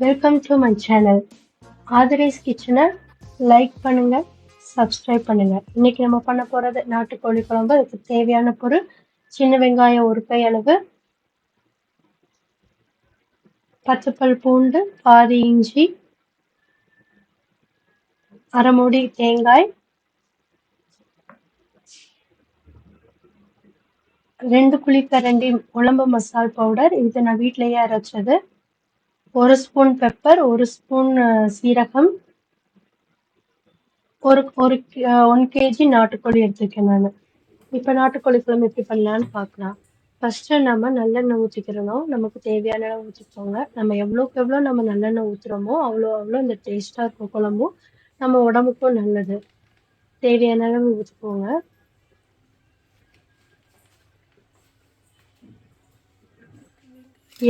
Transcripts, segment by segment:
Welcome to my channel. ஆதரேஸ் கிச்சனை like பண்ணுங்க, சப்ஸ்கிரைப் பண்ணுங்க. இன்னைக்கு நம்ம பண்ண போறது நாட்டுக்கோழி குழம்பு. அதுக்கு தேவையான பொருள்: சின்ன வெங்காயம் ஒரு கை அளவு, பச்சைப்பல் பூண்டு, பாதி இஞ்சி, அரை மூடி தேங்காய், 2 குழிக்கரண்டி குழம்பு மசால் பவுடர், இது நான் வீட்டிலேயே அரைச்சது, 1 ஸ்பூன் பெப்பர், 1 ஸ்பூன் சீரகம், ஒரு 1 கேஜி நாட்டுக்கோழி எடுத்துருக்கேன் நான். இப்போ நாட்டுக்கோழி குழம்பு எப்படி பண்ணலான்னு பார்க்கலாம். ஃபர்ஸ்ட் நம்ம நல்லெண்ணெய் ஊற்றிக்கிறணும். நமக்கு தேவையான அளவு ஊற்றிக்கோங்க. நம்ம எவ்வளோக்கு எவ்வளோ நம்ம நல்லெண்ணெய் ஊற்றுறோமோ அவ்வளோ இந்த டேஸ்ட்டாக இருக்கும் குழம்பும், நம்ம உடம்புக்கும் நல்லது. தேவையான அளவு ஊற்றிக்கோங்க.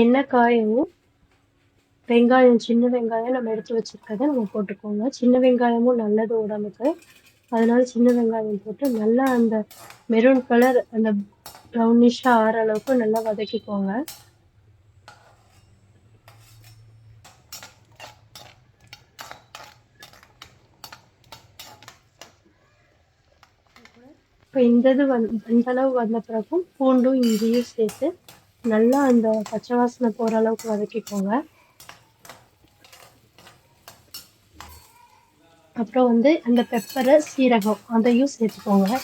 எண்ணெய் காயவும் வெங்காயம், சின்ன வெங்காயம் நம்ம எடுத்து வச்சிருக்கதை நம்ம போட்டுக்கோங்க. சின்ன வெங்காயமும் நல்லது உடம்புக்கு, அதனால சின்ன வெங்காயம் போட்டு நல்லா அந்த மெரூன் கலர் அந்த ப்ரௌனிஷாக ஆற அளவுக்கு நல்லா வதக்கிக்கோங்க. இப்போ இந்த அளவு வந்த பிறகும் பூண்டும் இஞ்சியும் சேர்த்து நல்லா அந்த பச்சை வாசனை போகிற அளவுக்கு வதக்கிக்கோங்க. அப்புறம் அந்த பெப்பரை, சீரகம் அதையும் சேர்த்துக்கோங்க.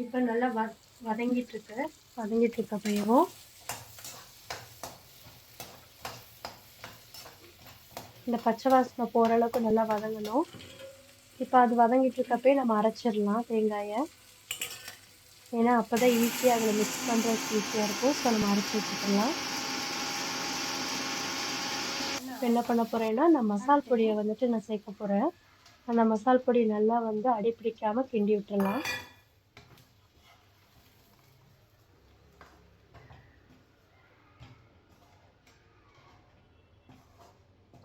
இப்போ நல்லா வதங்கிட்டு இருக்கப்பயும் இந்த பச்சை வாசனை போகிற அளவுக்கு நல்லா வதங்கணும். இப்போ அது வதங்கிட்டு இருக்கப்பயே நம்ம அரைச்சிடலாம் தேங்காயை. ஏன்னா அப்போ தான் ஈஸியாக அதில் மிக்ஸ் பண்ணுறதுக்கு ஈஸியாக இருக்கும். ஸோ நம்ம அரைச்சி வச்சுக்கலாம். இப்போ என்ன பண்ண போகிறேன்னா, நான் மசால் பொடியை நான் சேர்க்க போகிறேன். அந்த மசால் பொடி நல்லா அடி பிடிக்காமல் கிண்டி விட்டுடலாம்.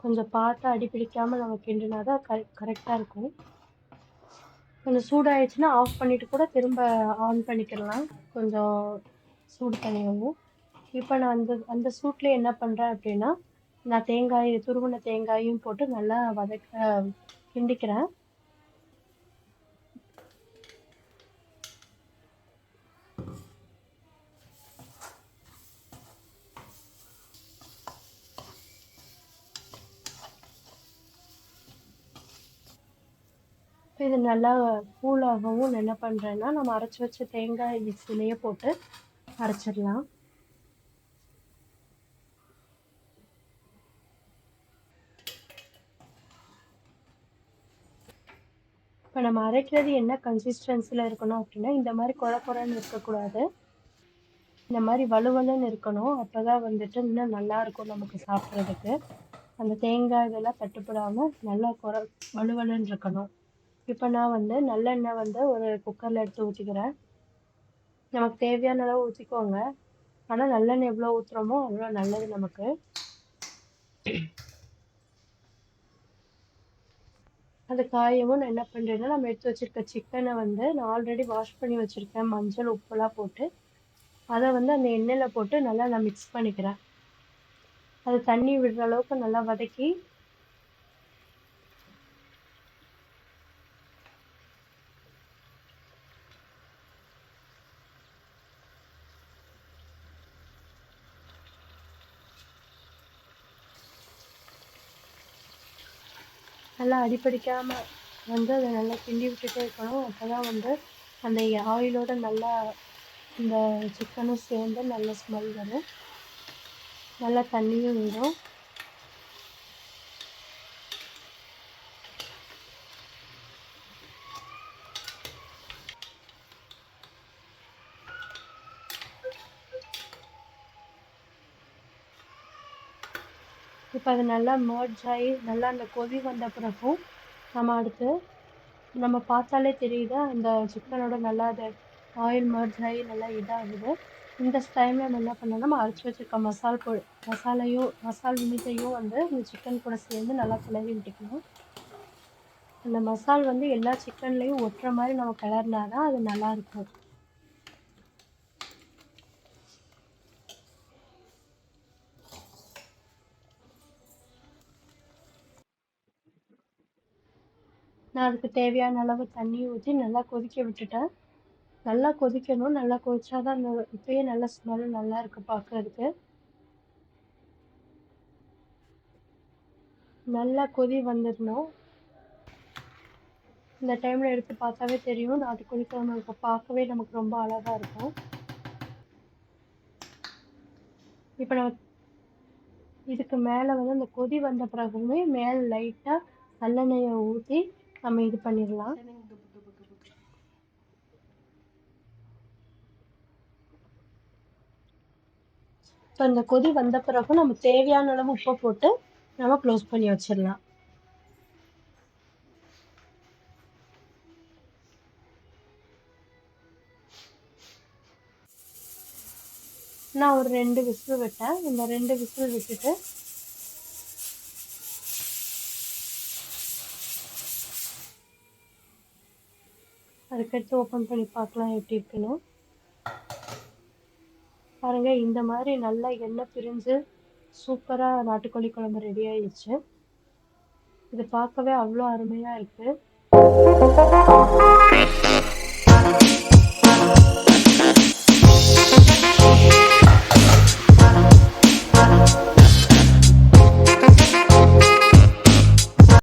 கொஞ்சம் பார்த்து அடி பிடிக்காமல் நம்ம கிண்டினா தான் கரெக்டாக இருக்கும். கொஞ்சம் சூடாயிடுச்சுன்னா ஆஃப் பண்ணிவிட்டு கூட திரும்ப ஆன் பண்ணிக்கிடலாம், கொஞ்சம் சூடு தனியாகவும். இப்போ நான் அந்த சூட்டில் என்ன பண்ணுறேன் அப்படின்னா, நான் துருவின தேங்காயும் போட்டு நல்லா கிண்டிக்கிறேன். இது நல்லா கூலாகவும் என்ன பண்ணுறேன்னா, நம்ம அரைச்சி வச்ச தேங்காய் மிக்ஸிலேயே போட்டு அரைச்சிடலாம். இப்போ நம்ம அரைக்கிறது என்ன கன்சிஸ்டன்சியில் இருக்கணும் அப்படின்னா, இந்த மாதிரி குறை குறைன்னு இருக்கக்கூடாது, இந்த மாதிரி வலுவலுன்னு இருக்கணும். அப்போ தான் இன்னும் நல்லாயிருக்கும் நமக்கு சாப்பிட்றதுக்கு. அந்த தேங்காய் இதெல்லாம் தட்டுப்படாமல் நல்லா வலுவலுன்னு இருக்கணும். இப்போ நான் நல்லெண்ணெய் ஒரு குக்கரில் எடுத்து ஊற்றிக்கிறேன். நமக்கு தேவையான அளவு ஊற்றிக்கோங்க. ஆனால் நல்லெண்ணெய் எவ்வளோ ஊற்றுறோமோ அவ்வளோ நல்லது நமக்கு. அது காயவும் நான் என்ன பண்ணுறேன்னா, நம்ம எடுத்து வச்சுருக்க சிக்கனை நான் ஆல்ரெடி வாஷ் பண்ணி வச்சுருக்கேன், மஞ்சள் உப்புலாம் போட்டு. அதை அந்த எண்ணெயில் போட்டு நல்லா நான் மிக்ஸ் பண்ணிக்கிறேன். அது தண்ணி விடுற அளவுக்கு நல்லா வதக்கி நல்லா அடிப்பிடிக்காமல் அதை நல்லா கிண்டி விட்டுட்டே இருக்கணும். அப்போ தான் அந்த ஆயிலோட நல்லா இந்த சிக்கனும் சேர்ந்து நல்ல ஸ்மெல் வரும், நல்லா தண்ணியும் விடும். இப்போ அது நல்லா மர்ஜ் ஆகி நல்லா அந்த கொதி வந்த பிறகும் நம்ம அடுத்து நம்ம பார்த்தாலே தெரியுது அந்த சிக்கனோட நல்லா அது ஆயில் மர்ஜ் ஆகி நல்லா இதாகுது. இந்த டைமில் நம்ம என்ன பண்ணோம்னா, நம்ம அரைச்சி வச்சிருக்க மசால் வினிதையும் வந்து இந்த சிக்கன் கூட சேர்ந்து நல்லா கிளறி விட்டுக்கணும். அந்த மசால் வந்து எல்லா சிக்கன்லேயும் ஒட்டுற மாதிரி நம்ம கிளறினா தான் அது நல்லாயிருக்கும். நான் அதுக்கு தேவையான அளவு தண்ணி ஊற்றி நல்லா கொதிக்க விட்டுட்டேன். நல்லா கொதிக்கணும். நல்லா கொதிச்சா தான் அந்த இப்பயே நல்ல ஸ்மெல் நல்லா இருக்கு பார்க்கறதுக்கு. நல்லா கொதி வந்துடணும். இந்த டைமில் எடுத்து பார்த்தாவே தெரியும். நாட்டுக்கோழி குழம்பு இப்போ பார்க்கவே நமக்கு ரொம்ப அழகாக இருக்கும். இப்போ நம்ம இதுக்கு மேலே வந்து அந்த கொதி வந்த பிறகுமே மேலே லைட்டாக நல்லெண்ணெயை ஊற்றி நம்ம இது பண்ணிடலாம். இப்போ இந்த கொதி வந்த பிறகு நம்ம தேவையான அளவு உப்பை போட்டு நம்ம க்ளோஸ் பண்ணி வச்சிடலாம். நான் ஒரு 2 விசில் விட்டேன். இந்த 2 விசில் விட்டுட்டு அதுக்கடுத்து ஓப்பன் பண்ணி பார்க்கலாம் எப்படி இருக்குன்னு. பாருங்க, இந்த மாதிரி நல்லா எண்ணெய் பிரிஞ்சு சூப்பராக நாட்டுக்கோழி குழம்பு ரெடி ஆயிடுச்சு. இது பார்க்கவே அவ்வளோ அருமையாக இருக்குது.